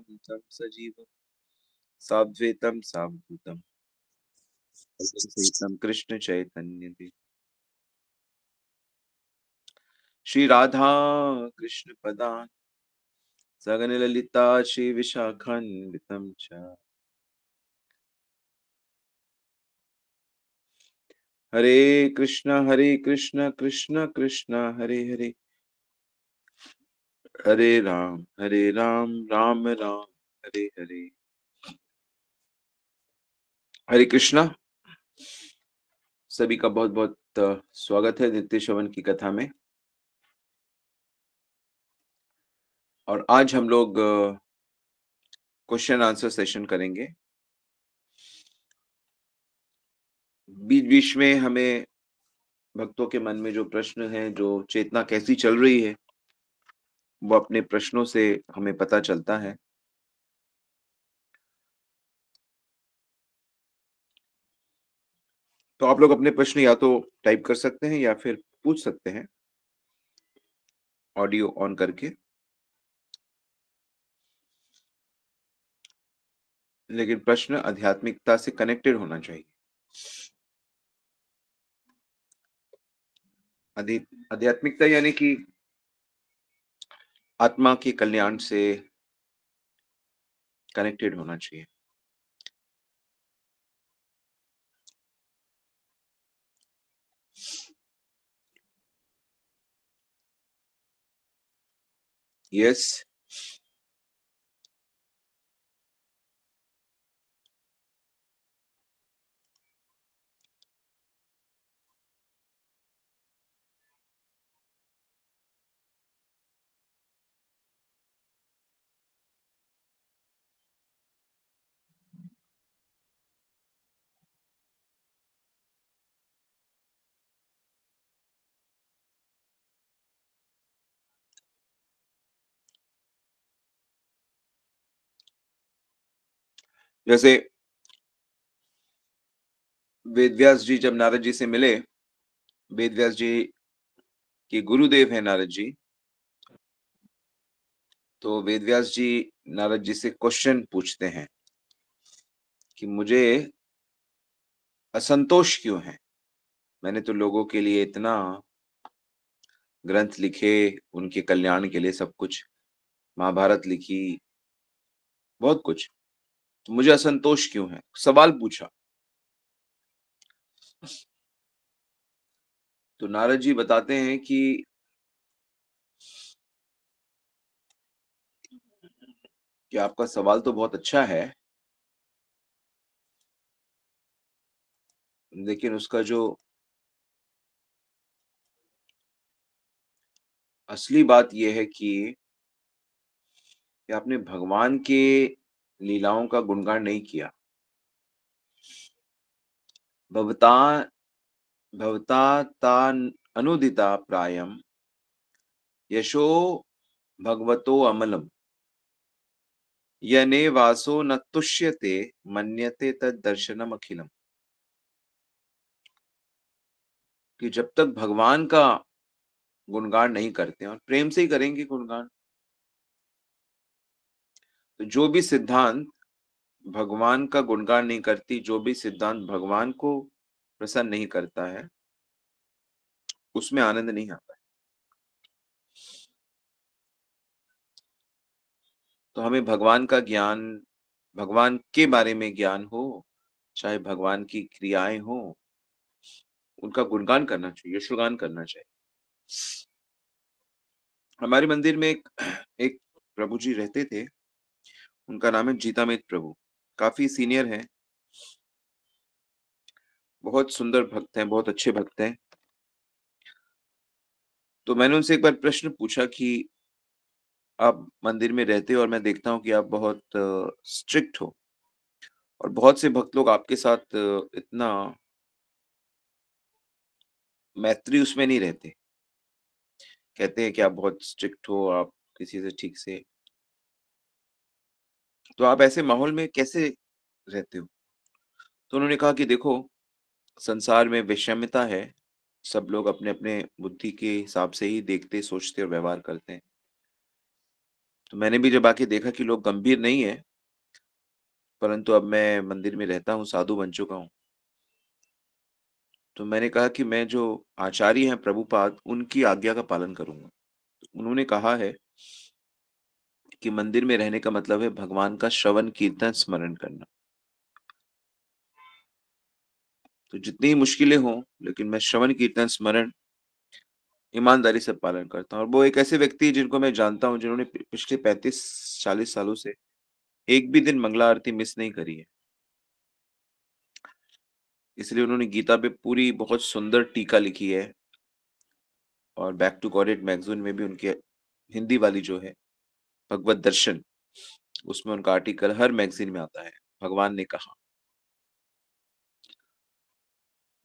तं सजीवं साद्वैतं सावधूतं सहितं कृष्ण चैतन्य देव श्री राधा कृष्ण पदान् सगन ललिता श्री विशाखान्वितं च हरे कृष्ण कृष्ण कृष्ण हरे हरे हरे राम राम राम हरे हरे। हरे कृष्णा। सभी का बहुत बहुत स्वागत है नित्य श्रवण की कथा में। और आज हम लोग क्वेश्चन आंसर सेशन करेंगे। बीच बीच में हमें भक्तों के मन में जो प्रश्न है, जो चेतना कैसी चल रही है, वो अपने प्रश्नों से हमें पता चलता है। तो आप लोग अपने प्रश्न या तो टाइप कर सकते हैं या फिर पूछ सकते हैं ऑडियो ऑन करके। लेकिन प्रश्न आध्यात्मिकता से कनेक्टेड होना चाहिए। आध्यात्मिकता यानी कि आत्मा के कल्याण से कनेक्टेड होना चाहिए। यस। जैसे वेदव्यास जी जब नारद जी से मिले, वेदव्यास जी के गुरुदेव हैं नारद जी। तो वेदव्यास जी नारद जी से क्वेश्चन पूछते हैं कि मुझे असंतोष क्यों है? मैंने तो लोगों के लिए इतना ग्रंथ लिखे, उनके कल्याण के लिए सब कुछ, महाभारत लिखी, बहुत कुछ। तो मुझे असंतोष क्यों है? सवाल पूछा। तो नारद जी बताते हैं कि आपका सवाल तो बहुत अच्छा है, लेकिन उसका जो असली बात ये है कि आपने भगवान के लीलाओं का गुणगान नहीं किया। भवता भवता तान अनुदिता प्रायम यशो भगवतो अमलम यने वासो न तुष्यते मन्यते तद दर्शनम अखिलम। कि जब तक भगवान का गुणगान नहीं करते और प्रेम से ही करेंगे गुणगान, तो जो भी सिद्धांत भगवान का गुणगान नहीं करती, जो भी सिद्धांत भगवान को प्रसन्न नहीं करता है, उसमें आनंद नहीं आता है। तो हमें भगवान का ज्ञान, भगवान के बारे में ज्ञान हो, चाहे भगवान की क्रियाएं हो, उनका गुणगान करना चाहिए, यशोगान करना चाहिए। हमारे मंदिर में एक प्रभु जी रहते थे। उनका नाम है जीतामित प्रभु। काफी सीनियर हैं, बहुत सुंदर भक्त हैं, बहुत अच्छे भक्त हैं। तो मैंने उनसे एक बार प्रश्न पूछा कि आप मंदिर में रहते हो और मैं देखता हूँ कि आप बहुत स्ट्रिक्ट हो, और बहुत से भक्त लोग आपके साथ इतना मैत्री उसमें नहीं रहते। कहते हैं कि आप बहुत स्ट्रिक्ट हो, आप किसी से ठीक से, तो आप ऐसे माहौल में कैसे रहते हो? तो उन्होंने कहा कि देखो, संसार में विषमता है। सब लोग अपने-अपने बुद्धि के हिसाब से ही देखते, सोचते और व्यवहार करते हैं। तो मैंने भी जब आके देखा कि लोग गंभीर नहीं है, परंतु अब मैं मंदिर में रहता हूँ, साधु बन चुका हूँ। तो मैंने कहा कि मैं जो आचार्य हैं प्रभुपाद, उनकी आज्ञा का पालन करूँगा। उन्होंने कहा है कि मंदिर में रहने का मतलब है भगवान का श्रवण, कीर्तन, स्मरण करना। तो जितनी ही मुश्किलें हों, लेकिन मैं श्रवण, कीर्तन, स्मरण ईमानदारी से पालन करता हूँ। और वो एक ऐसे व्यक्ति हैं जिनको मैं जानता हूँ, जिन्होंने पिछले 35-40 सालों से एक भी दिन मंगला आरती मिस नहीं करी है। इसलिए उन्होंने गीता पे पूरी बहुत सुंदर टीका लिखी है और Back to Godhead magazine में भी उनके हिंदी वाली जो है, भगवत दर्शन, उसमें उनका आर्टिकल हर मैगज़ीन में आता है, भगवान ने कहा।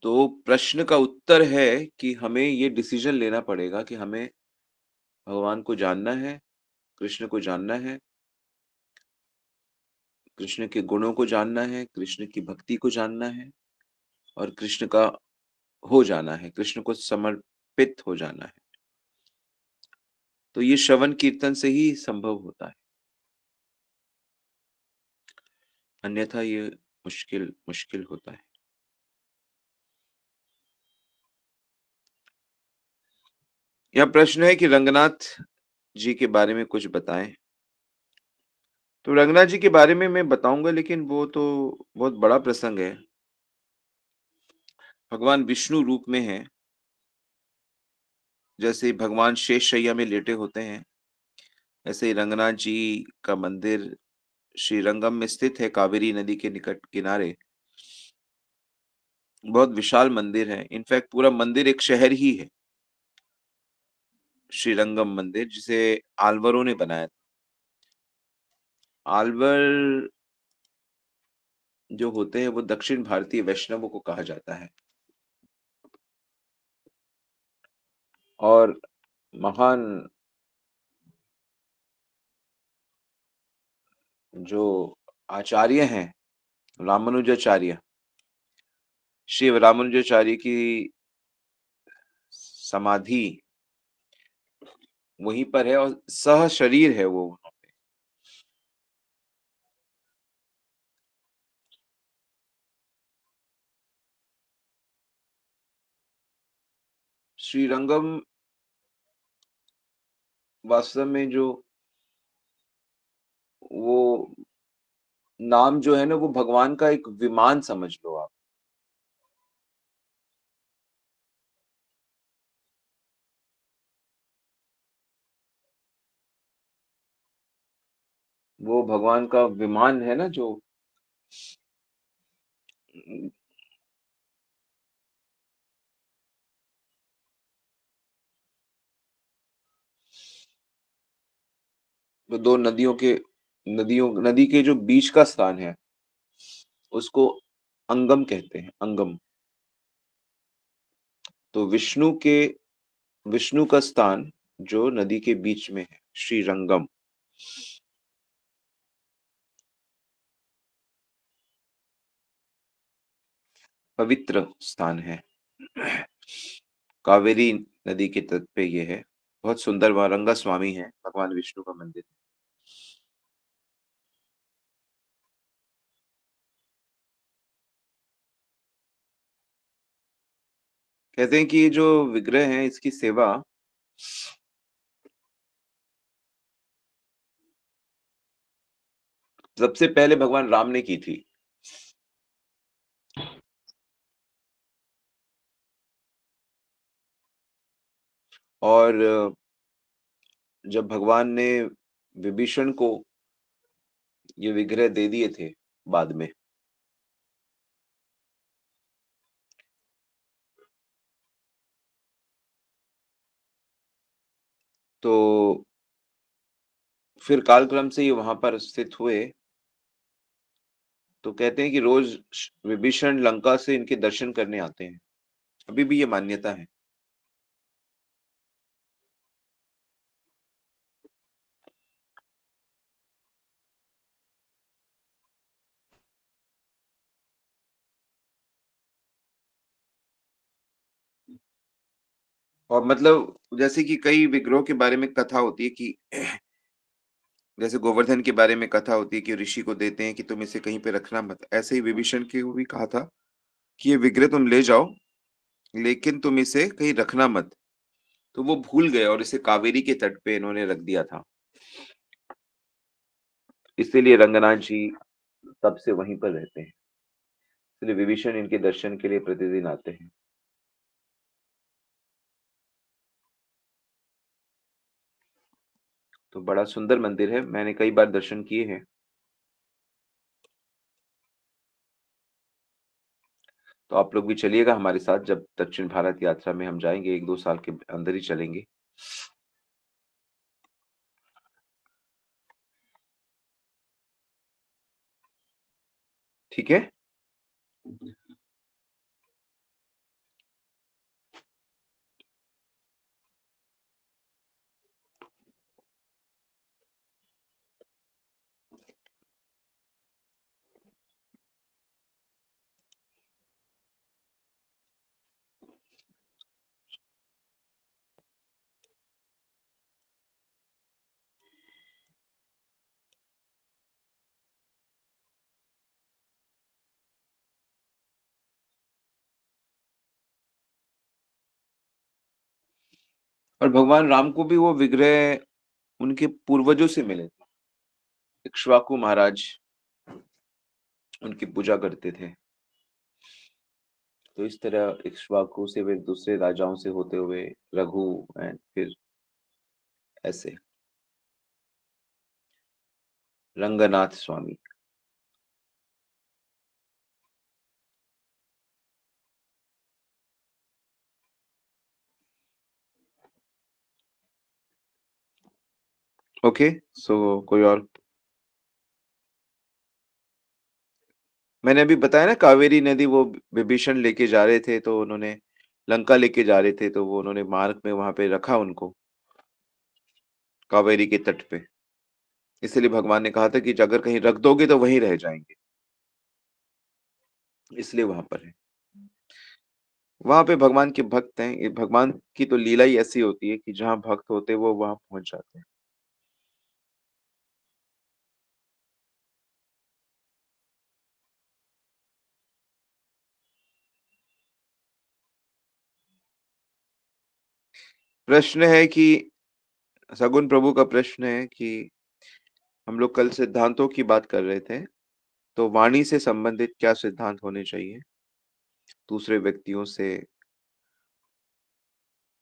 तो प्रश्न का उत्तर है कि हमें ये डिसीज़न लेना पड़ेगा कि हमें भगवान को जानना है, कृष्ण को जानना है, कृष्ण के गुणों को जानना है, कृष्ण की भक्ति को जानना है और कृष्ण का हो जाना है, कृष्ण को समर्पित हो जाना है। तो ये श्रवण कीर्तन से ही संभव होता है, अन्यथा ये मुश्किल मुश्किल होता है। यह प्रश्न है कि रंगनाथ जी के बारे में कुछ बताएँ। तो रंगनाथ जी के बारे में मैं बताऊँगा, लेकिन वो तो बहुत बड़ा प्रसंग है। भगवान विष्णु रूप में हैं, जैसे भगवान शेषशैया में लेटे होते हैं, ऐसे ही रंगनाथ जी का मंदिर श्रीरंगम में स्थित है, कावेरी नदी के निकट किनारे। बहुत विशाल मंदिर है, इनफैक्ट पूरा मंदिर एक शहर ही है, श्रीरंगम मंदिर, जिसे आल्वरों ने बनाया था। आल्वर जो होते हैं वो दक्षिण भारतीय वैष्णवों को कहा जाता है और महान जो आचार्य हैं, रामानुजाचार्य, श्री रामानुजाचार्य की समाधि वहीं पर है और सहशरीर है वो वहाँ पे। श्रीरंगम वास्तव में जो वो नाम जो है ना, वो भगवान का एक विमान समझ लो आप। वो भगवान का विमान है ना जो वो 2 नदी के जो बीच का स्थान है, उसको अंगम कहते हैं, अंगम। तो विष्णु का स्थान जो नदी के बीच में है, श्रीरंगम, पवित्र स्थान है। कावेरी नदी के तट पे ये है। बहुत सुंदर वहाँ रंगा स्वामी है, भगवान विष्णु का मंदिर। कहते हैं कि ये जो विग्रह है, इसकी सेवा सबसे पहले भगवान राम ने की थी और जब भगवान ने विभीषण को ये विग्रह दे दिए थे बाद में, तो फिर कालक्रम से ये वहाँ पर स्थित हुए। तो कहते हैं कि रोज़ विभीषण लंका से इनके दर्शन करने आते हैं। अभी भी ये मान्यता है। और मतलब जैसे कि कई विग्रहों के बारे में कथा होती है कि जैसे गोवर्धन के बारे में कथा होती है कि ऋषि को देते हैं कि तुम इसे कहीं पे रखना मत। ऐसे ही विभीषण को भी कहा था कि ये विग्रह तुम ले जाओ, लेकिन तुम इसे कहीं रखना मत। तो वो भूल गए और इसे कावेरी के तट पे इन्होंने रख दिया था। इसीलिए रंगनाथ जी तब से वहीं पर रहते हैं। इसलिए विभीषण इनके दर्शन के लिए प्रतिदिन आते हैं। तो बड़ा सुंदर मंदिर है, मैंने कई बार दर्शन किए हैं। तो आप लोग भी चलिएगा हमारे साथ, जब दक्षिण भारत यात्रा में हम जाएँगे, 1-2 साल के अंदर ही चलेंगे। ठीक है? और भगवान राम को भी वो विग्रह उनके पूर्वजों से मिले थे। इक्ष्वाकु महाराज उनकी पूजा करते थे। तो इस तरह इक्ष्वाकु से फिर दूसरे राजाओं से होते हुए रघु एंड फिर ऐसे रंगनाथ स्वामी। ओके, सो कोई और? मैंने अभी बताया ना, कावेरी नदी वो विभीषण लेके जा रहे थे, तो उन्होंने लंका लेके जा रहे थे, तो वो उन्होंने मार्ग में वहां पे रखा उनको, कावेरी के तट पे। इसलिए भगवान ने कहा था कि अगर कहीं रख दोगे तो वहीं रह जाएंगे, इसलिए वहां पर है। वहां पे भगवान के भक्त हैं। ये भगवान की तो लीला ही ऐसी होती है कि जहां भक्त होते हैं वो वहां पहुंच जाते हैं। प्रश्न है कि सगुन प्रभु का प्रश्न है कि हम लोग कल सिद्धांतों की बात कर रहे थे, तो वाणी से संबंधित क्या सिद्धांत होने चाहिए? दूसरे व्यक्तियों से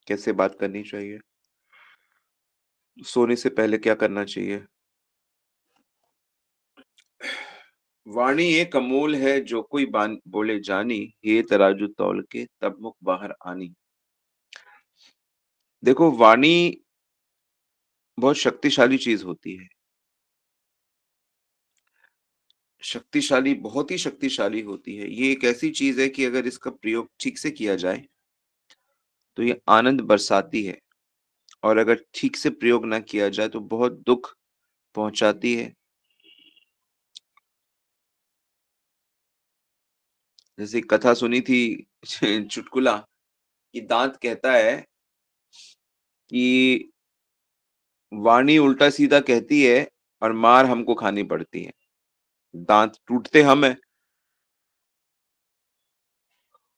कैसे बात करनी चाहिए? सोने से पहले क्या करना चाहिए? वाणी एक अमूल है, जो कोई बोले जानी, ये तराजू तौल के तब मुख बाहर आनी। देखो, वाणी बहुत शक्तिशाली चीज होती है। शक्तिशाली, बहुत ही शक्तिशाली होती है। ये एक ऐसी चीज है कि अगर इसका प्रयोग ठीक से किया जाए तो ये आनंद बरसाती है, और अगर ठीक से प्रयोग ना किया जाए तो बहुत दुख पहुंचाती है। जैसे एक कथा सुनी थी, चुटकुला, कि दांत कहता है कि वाणी उल्टा सीधा कहती है और मार हमको खानी पड़ती है। दांत टूटते हम है,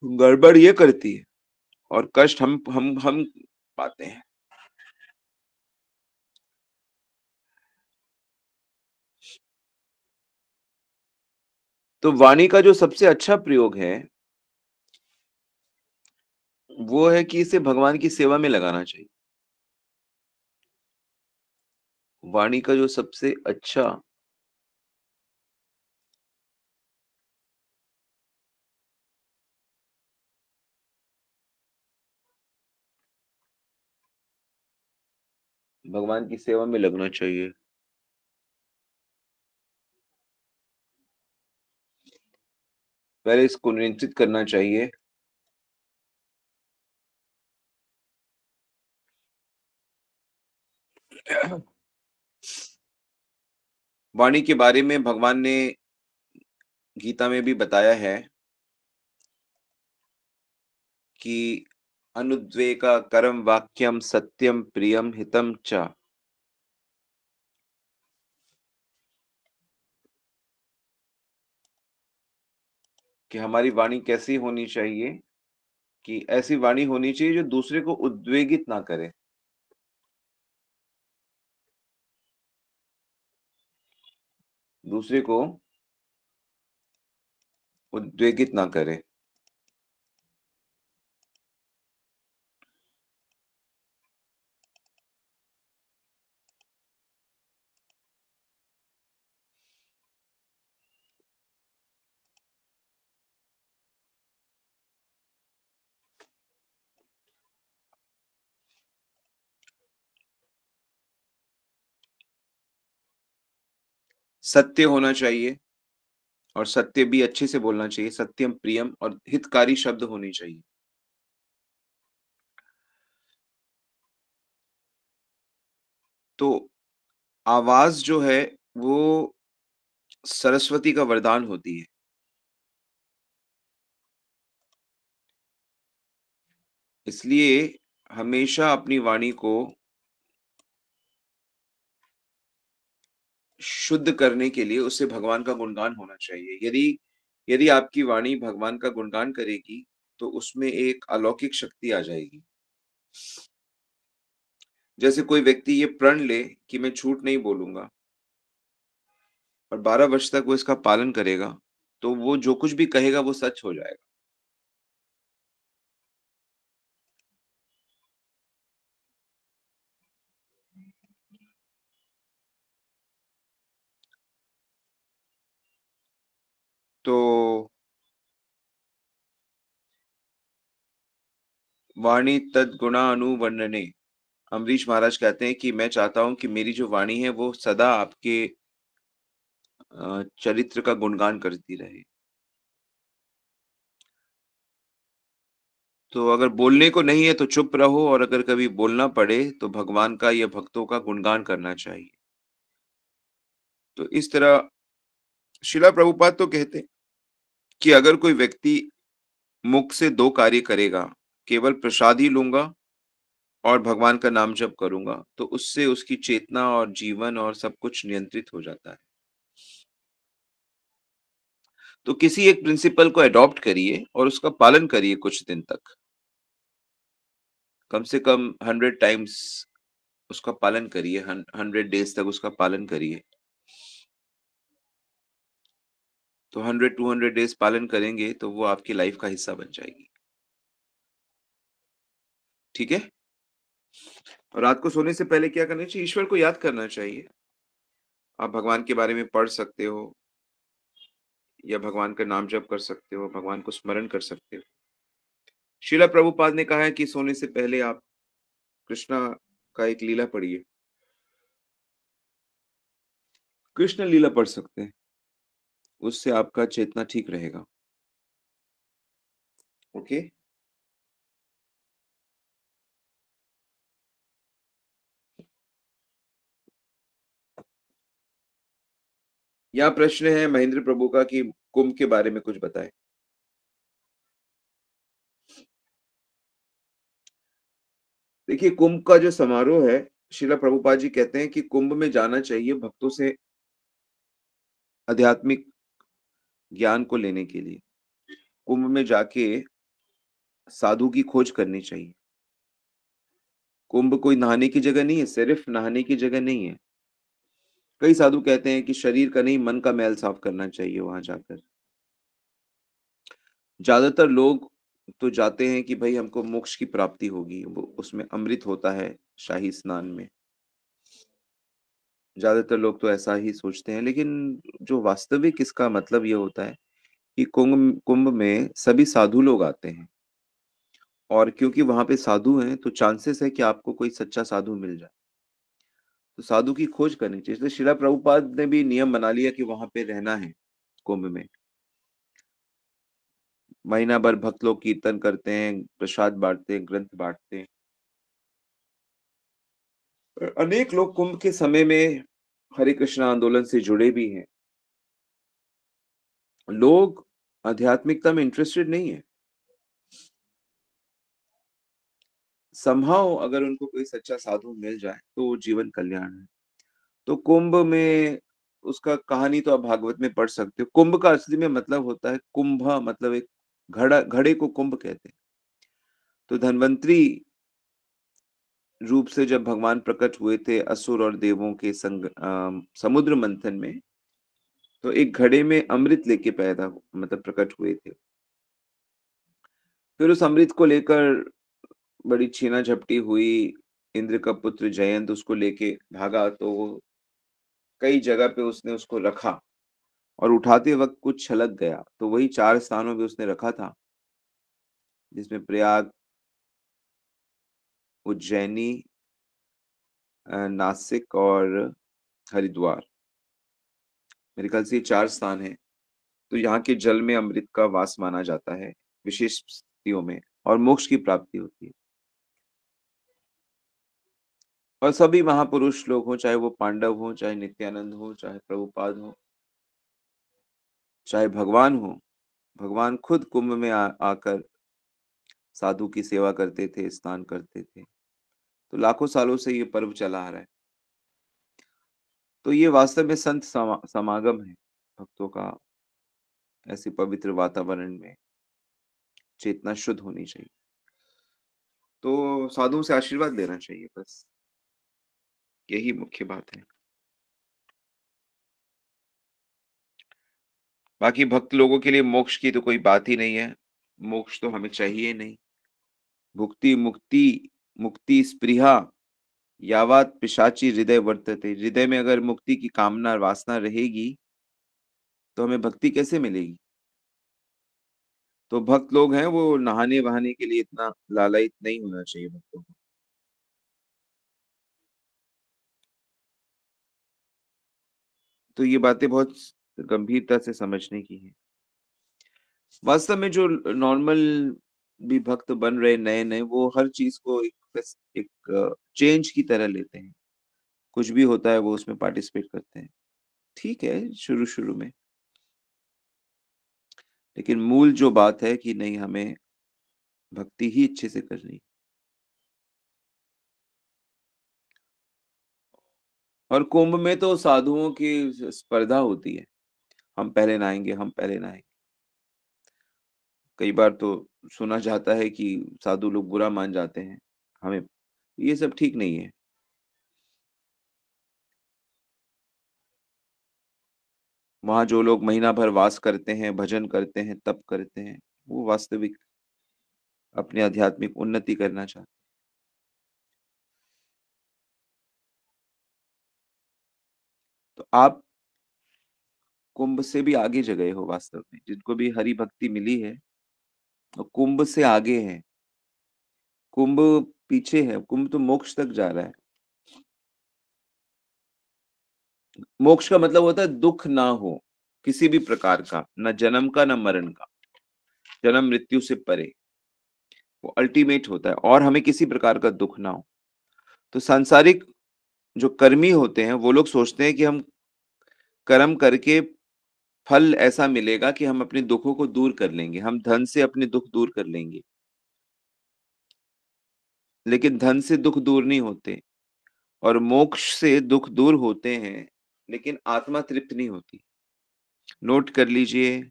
गड़बड़ ये करती है, और कष्ट हम पाते हैं। तो वाणी का जो सबसे अच्छा प्रयोग है, वो है कि इसे भगवान की सेवा में लगाना चाहिए। वाणी का जो सबसे अच्छा, भगवान की सेवा में लगना चाहिए। पहले इसको नियंत्रित करना चाहिए। वाणी के बारे में भगवान ने गीता में भी बताया है कि अनुद्वेगा करम वाक्यम सत्यम प्रियम हितम च। कि हमारी वाणी कैसी होनी चाहिए, कि ऐसी वाणी होनी चाहिए जो दूसरे को उद्वेगित ना करे। दूसरे को उद्वेगित ना करे। सत्य होना चाहिए और सत्य भी अच्छे से बोलना चाहिए, सत्यम प्रियम और हितकारी शब्द होने चाहिए। तो आवाज़ जो है वो सरस्वती का वरदान होती है। इसलिए हमेशा अपनी वाणी को शुद्ध करने के लिए उससे भगवान का गुणगान होना चाहिए। यदि यदि आपकी वाणी भगवान का गुणगान करेगी, तो उसमें एक अलौकिक शक्ति आ जाएगी। जैसे कोई व्यक्ति ये प्रण ले कि मैं झूठ नहीं बोलूँगा और 12 वर्ष तक वो इसका पालन करेगा, तो वो जो कुछ भी कहेगा वो सच हो जाएगा। तो वाणी तद्गुणा अनुवर्णने, अम्बरीश महाराज कहते हैं कि मैं चाहता हूँ कि मेरी जो वाणी है वो सदा आपके चरित्र का गुणगान करती रहे। तो अगर बोलने को नहीं है तो चुप रहो और अगर कभी बोलना पड़े तो भगवान का या भक्तों का गुणगान करना चाहिए। तो इस तरह शिला प्रभुपाद तो कहते हैं कि अगर कोई व्यक्ति मुख से 2 कार्य करेगा, केवल प्रसाद ही लूँगा और भगवान का नाम जप करूँगा, तो उससे उसकी चेतना और जीवन और सब कुछ नियंत्रित हो जाता है। तो किसी एक प्रिंसिपल को अडॉप्ट करिए और उसका पालन करिए कुछ दिन तक। कम से कम 100 टाइम्स उसका पालन करिए, 100 डेज़ तक उसका पालन करिए। तो 100-200 डेज़ पालन करेंगे, तो वो आपकी लाइफ़ का हिस्सा बन जाएगी। ठीक है? और रात को सोने से पहले क्या करना चाहिए? ईश्वर को याद करना चाहिए। आप भगवान के बारे में पढ़ सकते हो या भगवान का नाम जप कर सकते हो, भगवान को स्मरण कर सकते हो। श्रील प्रभुपाद ने कहा है कि सोने से पहले आप कृष्णा का एक लीला पढ़िए। कृष्ण लीला पढ़ सकते हैं, उससे आपका चेतना ठीक रहेगा। ओके? यहाँ प्रश्न है महेंद्र प्रभु का कि कुंभ के बारे में कुछ बताएँ। देखिए, कुंभ का जो समारोह है, श्रील प्रभुपाद जी कहते हैं कि कुंभ में जाना चाहिए भक्तों से आध्यात्मिक ज्ञान को लेने के लिए। कुंभ में जाके साधु की खोज करनी चाहिए। कुंभ कोई नहाने की जगह नहीं है, सिर्फ नहाने की जगह नहीं है। कई साधु कहते हैं कि शरीर का नहीं, मन का मैल साफ करना चाहिए वहाँ जाकर। ज़्यादातर लोग तो जाते हैं कि भई हमको मोक्ष की प्राप्ति होगी, वो उसमें अमृत होता है शाही स्नान में। ज़्यादातर लोग तो ऐसा ही सोचते हैं, लेकिन जो वास्तविक इसका मतलब ये होता है कि कुंभ कुंभ में सभी साधु लोग आते हैं और क्योंकि वहाँ पे साधु हैं, तो चांसेस है कि आपको कोई सच्चा साधु मिल जाए। तो साधु की खोज करनी चाहिए। इसलिए शिला प्रभुपाद ने भी नियम बना लिया कि वहाँ पे रहना है, कुंभ में। महीना भर भक्त लोग कीर्तन करते हैं, प्रसाद बाँटते हैं, ग्रंथ बाँटते हैं। अनेक लोग कुंभ के समय में हरे कृष्णा आंदोलन से जुड़े भी हैं। लोग आध्यात्मिकता में इंटरेस्टेड नहीं है। समहाउ अगर उनको कोई सच्चा साधु मिल जाए, तो जीवन कल्याण है। तो कुंभ में उसका कहानी तो आप भागवत में पढ़ सकते हो। कुंभ का असली में मतलब होता है कुंभ, मतलब एक घड़े को कुंभ कहते हैं। तो धन्वंतरी रूप से जब भगवान प्रकट हुए थे असुर और देवों के समुद्र मंथन में, तो एक घड़े में अमृत लेके मतलब प्रकट हुए थे। फिर उस अमृत को लेकर बड़ी छीना झपटी हुई। इंद्र का पुत्र जयंत उसको लेके भागा, तो वो कई जगह पे उसने उसको रखा और उठाते वक्त कुछ छलक गया, तो वही 4 स्थानों पे उसने रखा था, जिसमें प्रयाग, उज्जैनी, नासिक और हरिद्वार। मेरे ख्याल से ये 4 स्थान हैं। तो यहाँ के जल में अमृत का वास माना जाता है विशेष स्थितियों में, और मोक्ष की प्राप्ति होती है। और सभी महापुरुष लोग हों, चाहे वो पांडव हों, चाहे नित्यानंद हो, चाहे प्रभुपाद हो, चाहे भगवान हो, भगवान खुद कुंभ में आकर साधु की सेवा करते थे, स्नान करते थे। तो लाखों सालों से ये पर्व चला आ रहा है। तो ये वास्तव में संत समागम है भक्तों का, ऐसे पवित्र वातावरण में चेतना शुद्ध होनी चाहिए। तो साधुओं से आशीर्वाद लेना चाहिए, बस यही मुख्य बात है। बाकी भक्त लोगों के लिए मोक्ष की तो कोई बात ही नहीं है। मोक्ष तो हमें चाहिए नहीं। भुक्ति मुक्ति मुक्ति स्पृहा यावत् पिशाची हृदय वर्तते। हृदय में अगर मुक्ति की कामना वासना रहेगी, तो हमें भक्ति कैसे मिलेगी? तो भक्त लोग हैं, वो नहाने वहाने के लिए इतना लालायित नहीं होना चाहिए भक्तों को। तो ये बातें बहुत गंभीरता से समझने की है। वास्तव में जो नॉर्मल भी भक्त बन रहे नए नए, वो हर चीज को एक चेंज की तरह लेते हैं। कुछ भी होता है वो उसमें पार्टिसिपेट करते हैं। ठीक है, शुरू शुरू में। लेकिन मूल जो बात है कि नहीं, हमें भक्ति ही अच्छे से करनी। और कुंभ में तो साधुओं की स्पर्धा होती है, हम पहले नहाएंगे, हम पहले नहाएंगे। कई बार तो सुना जाता है कि साधु लोग बुरा मान जाते हैं हमें। ये सब ठीक नहीं है। वहां जो लोग महीना भर वास करते हैं, भजन करते हैं, तप करते हैं, वो वास्तविक अपनी आध्यात्मिक उन्नति करना चाहते हैं। तो आप कुंभ से भी आगे जगह हो वास्तव में, जिनको भी हरि भक्ति मिली है, तो कुंभ से आगे है। कुंभ पीछे है, कुंभ तो मोक्ष तक जा रहा है। मोक्ष का मतलब होता है दुख ना हो किसी भी प्रकार का, न जन्म का न मरण का, जन्म मृत्यु से परे। वो अल्टीमेट होता है, और हमें किसी प्रकार का दुख ना हो। तो सांसारिक जो कर्मी होते हैं, वो लोग सोचते हैं कि हम कर्म करके फल ऐसा मिलेगा कि हम अपने दुखों को दूर कर लेंगे, हम धन से अपने दुख दूर कर लेंगे। लेकिन धन से दुख दूर नहीं होते, और मोक्ष से दुख दूर होते हैं, लेकिन आत्मा तृप्त नहीं होती। नोट कर लीजिए,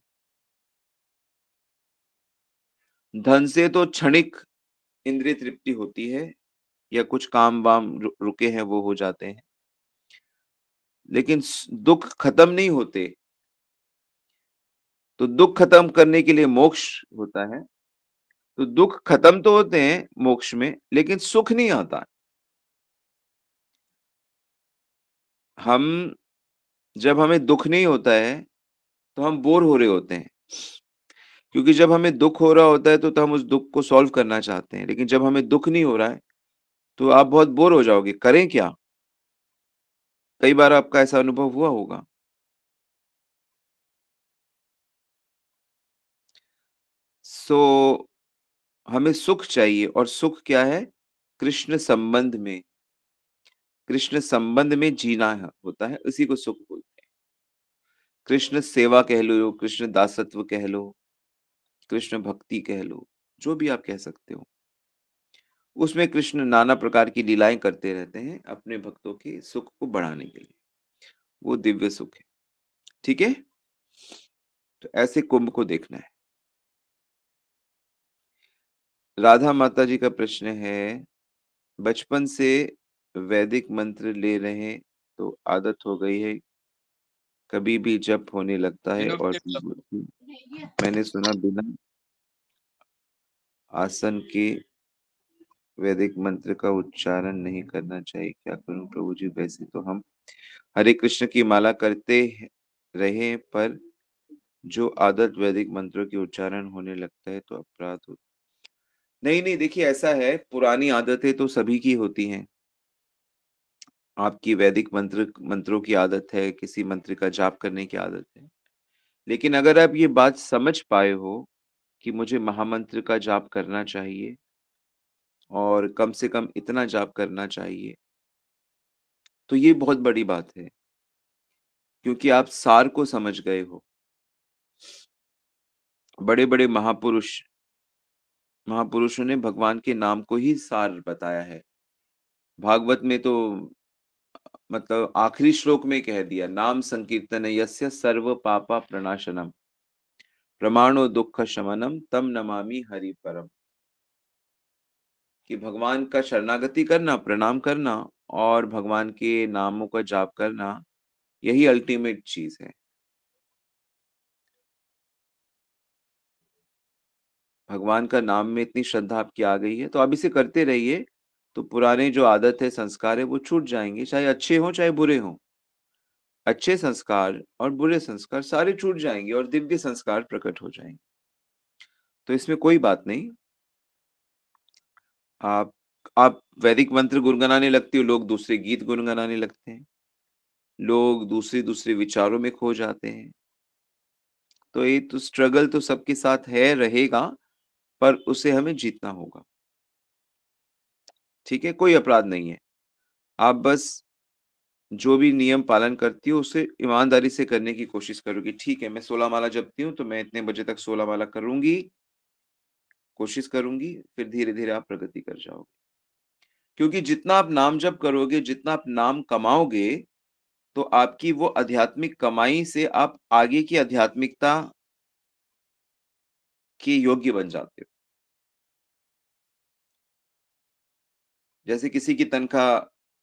धन से तो क्षणिक इंद्रिय तृप्ति होती है, या कुछ काम वाम रुके हैं वो हो जाते हैं, लेकिन दुख खत्म नहीं होते। तो दुख खत्म करने के लिए मोक्ष होता है। तो दुख खत्म तो होते हैं मोक्ष में, लेकिन सुख नहीं आता। हम जब हमें दुख नहीं होता है, तो हम बोर हो रहे होते हैं, क्योंकि जब हमें दुख हो रहा होता है तो हम उस दुख को सॉल्व करना चाहते हैं। लेकिन जब हमें दुख नहीं हो रहा है, तो आप बहुत बोर हो जाओगे, करें क्या? कई बार आपका ऐसा अनुभव हुआ होगा। सो हमें सुख चाहिए, और सुख क्या है? कृष्ण संबंध में, कृष्ण संबंध में जीना होता है, उसी को सुख बोलते हैं। कृष्ण सेवा कह लो, कृष्ण दासत्व कह लो, कृष्ण भक्ति कह लो, जो भी आप कह सकते हो। उसमें कृष्ण नाना प्रकार की लीलाएं करते रहते हैं अपने भक्तों के सुख को बढ़ाने के लिए। वो दिव्य सुख है। ठीक है? तो ऐसे कुंभ को देखना है। राधा माता जी का प्रश्न है, बचपन से वैदिक मंत्र ले रहे तो आदत हो गई है, कभी भी जप होने लगता है और मैंने सुना बिना आसन के वैदिक मंत्र का उच्चारण नहीं करना चाहिए, क्या करूं प्रभु जी? वैसे तो हम हरे कृष्ण की माला करते रहे, पर जो आदत वैदिक मंत्रों के उच्चारण होने लगता है तो अपराध हो। नहीं नहीं, देखिए ऐसा है, पुरानी आदतें तो सभी की होती हैं। आपकी वैदिक मंत्रों की आदत है, किसी मंत्र का जाप करने की आदत है। लेकिन अगर आप ये बात समझ पाए हो कि मुझे महामंत्र का जाप करना चाहिए और कम से कम इतना जाप करना चाहिए, तो ये बहुत बड़ी बात है, क्योंकि आप सार को समझ गए हो। बड़े-बड़े महापुरुषों ने भगवान के नाम को ही सार बताया है। भागवत में तो मतलब आखिरी श्लोक में कह दिया, नाम संकीर्तन यस्य सर्व पापा प्रणाशनम प्रमाणो दुःख शमनम तम नमामि हरि परम। कि भगवान का शरणागति करना, प्रणाम करना और भगवान के नामों का जाप करना, यही अल्टीमेट चीज है। भगवान का नाम में इतनी श्रद्धा आपकी आ गई है, तो आप इसे करते रहिए, तो पुराने जो आदत है, संस्कार है, वो छूट जाएँगे, चाहे अच्छे हों, चाहे बुरे हों। अच्छे संस्कार और बुरे संस्कार सारे छूट जाएँगे और दिव्य संस्कार प्रकट हो जाएँगे। तो इसमें कोई बात नहीं। आप आप वैदिक मंत्र गुनगुनाने लगती हो, लोग दूसरे गीत गुनगुनाने लगते हैं। लोग दूसरे-दूसरे विचारों में खो जाते हैं। तो ये तो स्ट्रगल तो सबके साथ है, रहेगा, पर उसे हमें जीतना होगा। ठीक है? कोई अपराध नहीं है। आप बस जो भी नियम पालन करती हो, उसे ईमानदारी से करने की कोशिश करो कि ठीक है, मैं 16 माला जपती हूँ, तो मैं इतने बजे तक 16 माला करूँगी, कोशिश करूँगी, फिर धीरे-धीरे आप प्रगति कर जाओगे। क्योंकि जितना आप नाम जप करोगे, जितना आप नाम कमाओगे, तो आपकी वो आध्यात्मिक कमाई से आप आगे की आध्यात्मिकता के योग्य बन जाते हो। जैसे किसी की तनख्वाह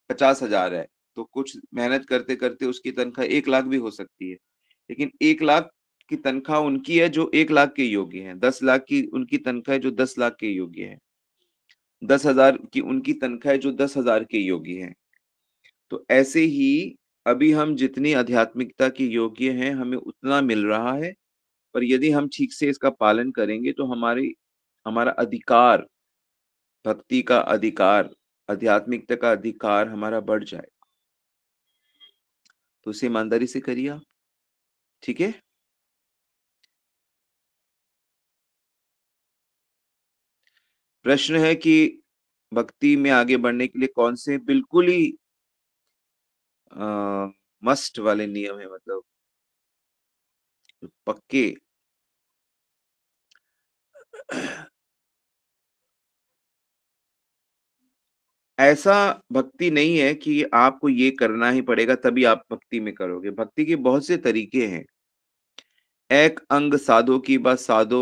50,000 है, तो कुछ मेहनत करते-करते उसकी तनख्वाह 1 लाख भी हो सकती है। लेकिन 1 लाख की तनख्वाह उनकी है जो 1 लाख के योग्य हैं, 10 लाख की उनकी तनख्वाह है जो 10 लाख के योग्य है। 10,000 की उनकी तनख्वाह है जो 10,000 के योग्य है। तो ऐसे ही अभी हम जितनी आध्यात्मिकता के योग्य हैं, हमें उतना मिल रहा है, पर यदि हम ठीक से इसका पालन करेंगे तो हमारा अधिकार, भक्ति का अधिकार, आध्यात्मिकता का अधिकार हमारा बढ़ जाए। तो उसे ईमानदारी से करिए आप, ठीक है? प्रश्न है कि भक्ति में आगे बढ़ने के लिए कौन से बिल्कुल ही मस्ट वाले नियम है, मतलब पक्के। ऐसा भक्ति नहीं है कि आपको ये करना ही पड़ेगा तभी आप भक्ति में करोगे। भक्ति के बहुत से तरीके हैं। एक अंग साधो की बा साधो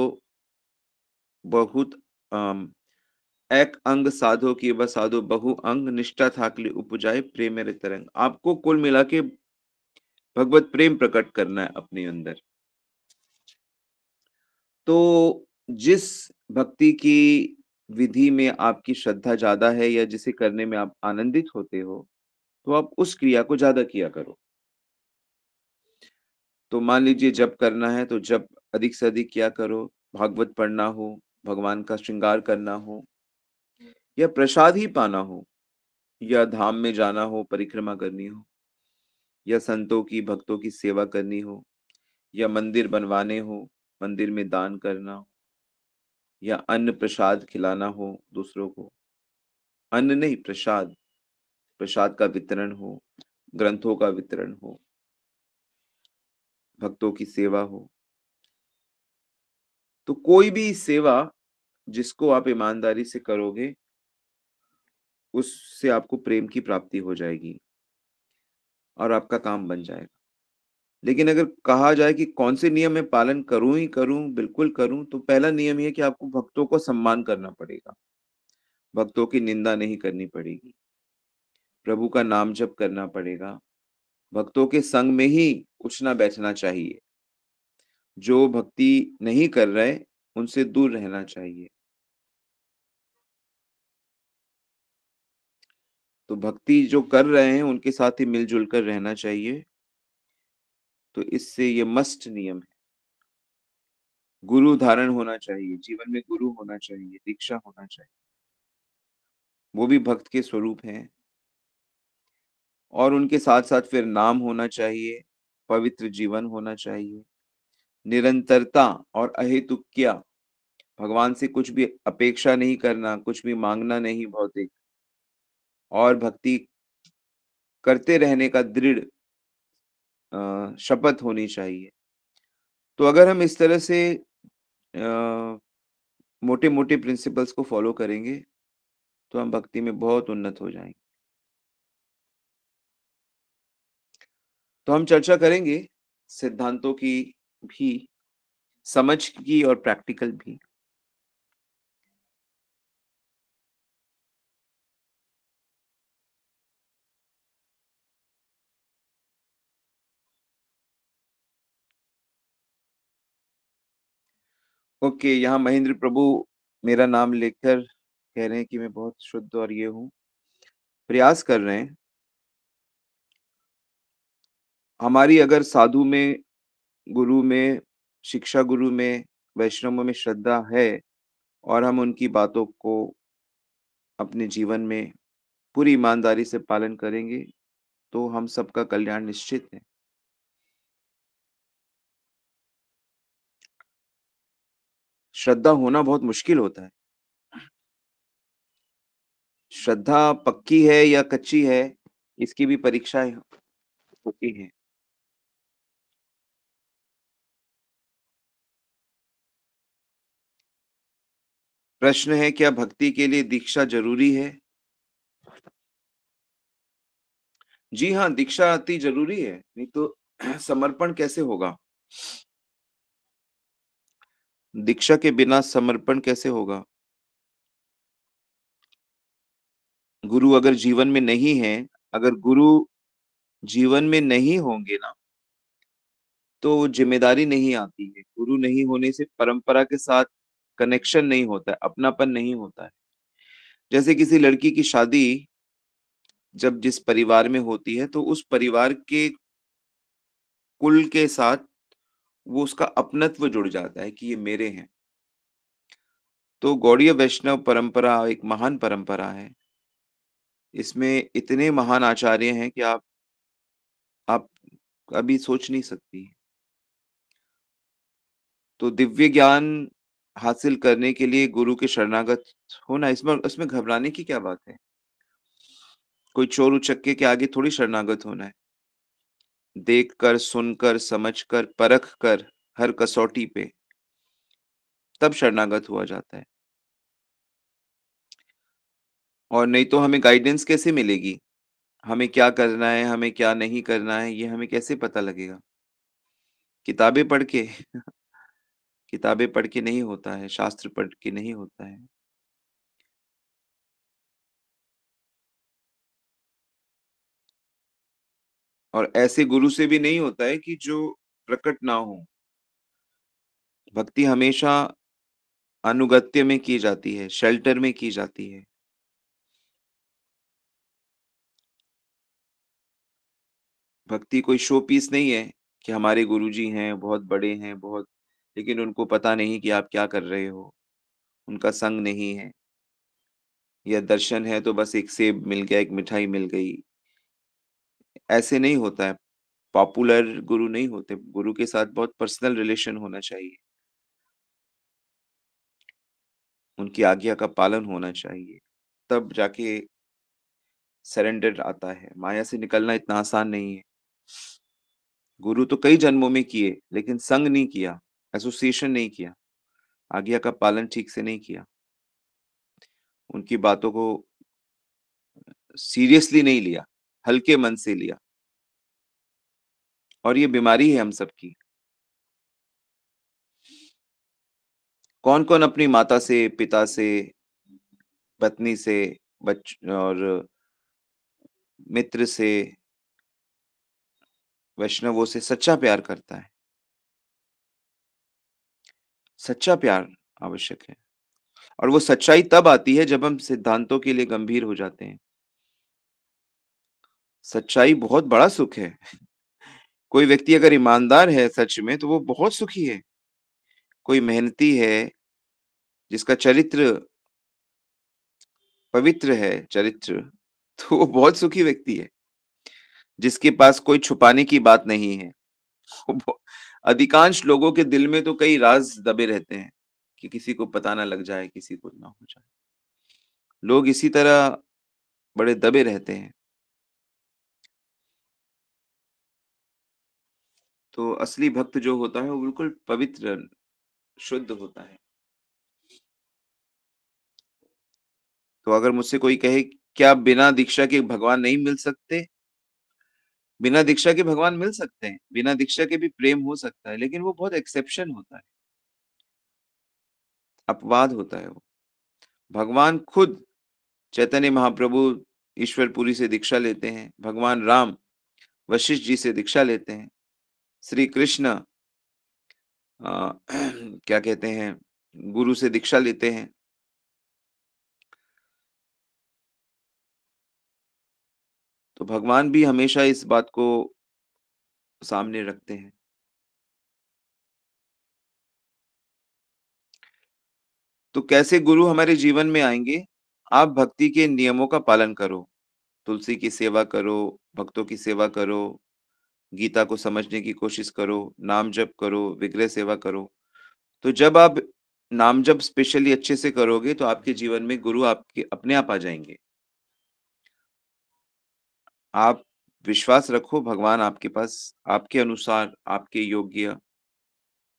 बहुत अम, एक अंग साधो की बा साधो बहु अंग निष्ठा थाकले उपजाए प्रेम रे तरंग। आपको कुल मिला के भगवत प्रेम प्रकट करना है अपने अंदर। तो जिस भक्ति की विधि में आपकी श्रद्धा ज़्यादा है या जिसे करने में आप आनंदित होते हो, तो आप उस क्रिया को ज़्यादा किया करो। तो मान लीजिए जप करना है तो जप अधिक से अधिक किया करो, भागवत पढ़ना हो, भगवान का श्रृंगार करना हो या प्रसाद ही पाना हो या धाम में जाना हो, परिक्रमा करनी हो या संतों की, भक्तों की सेवा करनी हो या मंदिर बनवाने हो, मंदिर में दान करना हो या अन्न प्रसाद खिलाना हो दूसरों को। अन्न नहीं, प्रसाद। प्रसाद का वितरण हो, ग्रंथों का वितरण हो, भक्तों की सेवा हो। तो कोई भी सेवा जिसको आप ईमानदारी से करोगे, उससे आपको प्रेम की प्राप्ति हो जाएगी। और आपका काम बन जाएगा। लेकिन अगर कहा जाए कि कौन से नियम मैं पालन करूँ ही करूँ, बिल्कुल करूँ, तो पहला नियम ये है कि आपको भक्तों को सम्मान करना पड़ेगा। भक्तों की निंदा नहीं करनी पड़ेगी। प्रभु का नाम जप करना पड़ेगा। भक्तों के संग में ही उठना-बैठना चाहिए। जो भक्ति नहीं कर रहे, उनसे दूर रहना चाहिए। तो भक्ति जो कर रहे हैं, उनके साथ ही मिल-जुल कर रहना चाहिए। तो इससे ये मस्ट नियम है। गुरु धारण होना चाहिए, जीवन में गुरु होना चाहिए, दीक्षा होना चाहिए। वो भी भक्त के स्वरूप हैं। और उनके साथ-साथ फिर नाम होना चाहिए, पवित्र जीवन होना चाहिए, निरंतरता और अहेतुक्या, भगवान से कुछ भी अपेक्षा नहीं करना, कुछ भी माँगना नहीं भौतिक, और भक्ति करते रहने का दृढ़ शपथ होनी चाहिए। तो अगर हम इस तरह से अ, मोटे-मोटे प्रिंसिपल्स को फ़ॉलो करेंगे, तो हम भक्ति में बहुत उन्नत हो जाएँगे। तो हम चर्चा करेंगे सिद्धांतों की भी, समझ की और प्रैक्टिकल भी। ओके, यहाँ महेंद्र प्रभु मेरा नाम लेकर कह रहे हैं कि मैं बहुत शुद्ध और ये हूँ, प्रयास कर रहे हैं। हमारी अगर साधु में, गुरु में, शिक्षा गुरु में, वैष्णवों में श्रद्धा है और हम उनकी बातों को अपने जीवन में पूरी ईमानदारी से पालन करेंगे, तो हम सबका कल्याण निश्चित है। श्रद्धा होना बहुत मुश्किल होता है। श्रद्धा पक्की है या कच्ची है, इसकी भी परीक्षाएँ होती हैं। प्रश्न है, क्या भक्ति के लिए दीक्षा ज़रूरी है? जी हाँ, दीक्षा अति ज़रूरी है, नहीं तो समर्पण कैसे होगा? दीक्षा के बिना समर्पण कैसे होगा? गुरु अगर जीवन में नहीं है, अगर गुरु जीवन में नहीं होंगे ना, तो ज़िम्मेदारी नहीं आती है। गुरु नहीं होने से परंपरा के साथ कनेक्शन नहीं होता है, अपनापन नहीं होता है। जैसे किसी लड़की की शादी जब जिस परिवार में होती है, तो उस परिवार के कुल के साथ वो उसका अपनत्व जुड़ जाता है कि ये मेरे हैं। तो गौड़ीय वैष्णव परंपरा एक महान परंपरा है। इसमें इतने महान आचार्य हैं कि आप कभी सोच नहीं सकती। तो दिव्य ज्ञान हासिल करने के लिए गुरु के शरणागत होना, इसमें घबराने की क्या बात है? कोई चोर-उचक्के के आगे थोड़ी शरणागत होना है। देखकर, सुनकर, समझकर, परखकर, हर कसौटी पे, तब शरणागत हुआ जाता है। और नहीं तो हमें गाइडेंस कैसे मिलेगी? हमें क्या करना है, हमें क्या नहीं करना है, ये हमें कैसे पता लगेगा? किताबें पढ़ के किताबें पढ़ के नहीं होता है, शास्त्र पढ़ के नहीं होता है। और ऐसे गुरु से भी नहीं होता है कि जो प्रकट ना हो। भक्ति हमेशा अनुगत्य में की जाती है, शेल्टर में की जाती है। भक्ति कोई शो पीस नहीं है कि हमारे गुरुजी हैं, बहुत बड़े हैं, बहुत, लेकिन उनको पता नहीं कि आप क्या कर रहे हो। उनका संग नहीं है, या दर्शन है तो बस एक सेब मिल गया, एक मिठाई मिल गई। ऐसे नहीं होता है। पॉपुलर गुरु नहीं होते। गुरु के साथ बहुत पर्सनल रिलेशन होना चाहिए। उनकी आज्ञा का पालन होना चाहिए। तब जाके सरेंडर आता है। माया से निकलना इतना आसान नहीं है। गुरु तो कई जन्मों में किए, लेकिन संग नहीं किया, एसोसिएशन नहीं किया, आज्ञा का पालन ठीक से नहीं किया। उनकी बातों को सीरियसली नहीं लिया, हल्के मन से लिया। और ये बीमारी है हम सबकी। कौन-कौन अपनी माता से, पिता से, पत्नी से, बच और मित्र से, वैष्णवों से सच्चा प्यार करता है? सच्चा प्यार आवश्यक है और वो सच्चाई तब आती है जब हम सिद्धांतों के लिए गंभीर हो जाते हैं। सच्चाई बहुत बड़ा सुख है। कोई व्यक्ति अगर ईमानदार है सच में तो वो बहुत सुखी है। कोई मेहनती है, जिसका चरित्र पवित्र है चरित्र, तो वो बहुत सुखी व्यक्ति है। जिसके पास कोई छुपाने की बात नहीं है। वो अधिकांश लोगों के दिल में तो कई राज़ दबे रहते हैं, कि किसी को पता ना लग जाए, किसी को ना हो जाए। लोग इसी तरह बड़े दबे रहते हैं। तो असली भक्त जो होता है वो बिल्कुल पवित्र, शुद्ध होता है। तो अगर मुझसे कोई कहे, क्या बिना दीक्षा के भगवान नहीं मिल सकते? बिना दीक्षा के भगवान मिल सकते हैं, बिना दीक्षा के भी प्रेम हो सकता है, लेकिन वो बहुत एक्सेप्शन होता है, अपवाद होता है वो। भगवान खुद चैतन्य महाप्रभु ईश्वरपुरी से दीक्षा लेते हैं, भगवान राम वशिष्ठ जी से दीक्षा लेते हैं, श्री कृष्ण क्या कहते हैं, गुरु से दीक्षा लेते हैं। तो भगवान भी हमेशा इस बात को सामने रखते हैं। तो कैसे गुरु हमारे जीवन में आएँगे? आप भक्ति के नियमों का पालन करो, तुलसी की सेवा करो, भक्तों की सेवा करो, गीता को समझने की कोशिश करो, नाम जप करो, विग्रह सेवा करो। तो जब आप नाम जप स्पेशली अच्छे से करोगे तो आपके जीवन में गुरु आपके अपने आप आ जाएँगे। आप विश्वास रखो, भगवान आपके पास आपके अनुसार, आपके योग्य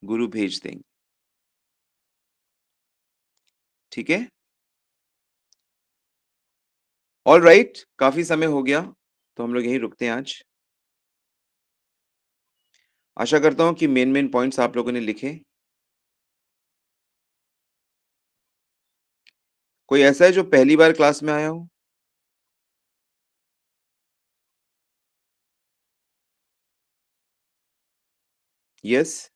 गुरु भेज देंगे। ठीक है? ऑलराइट, काफ़ी समय हो गया, तो हम लोग यहीं रुकते हैं आज। आशा करता हूँ कि मेन-मेन पॉइंट्स आप लोगों ने लिखे। कोई ऐसा है जो पहली बार क्लास में आया हो? यस?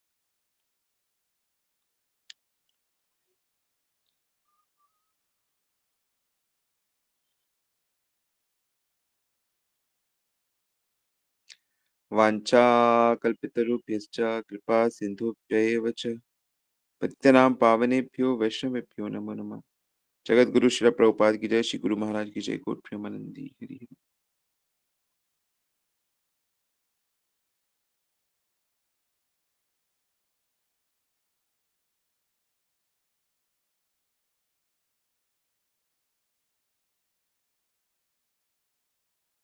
वाञ्छाकल्पितरुभ्यश्च कृपा सिन्धुभ्यैव च पतितानां पावनेभ्यो वैष्णवेभ्यो नमो नमः। जगत गुरु श्रील प्रभुपाद की जय, श्री गुरु महाराज की जय, गॉड प्रेमानंद जी हरि हरि।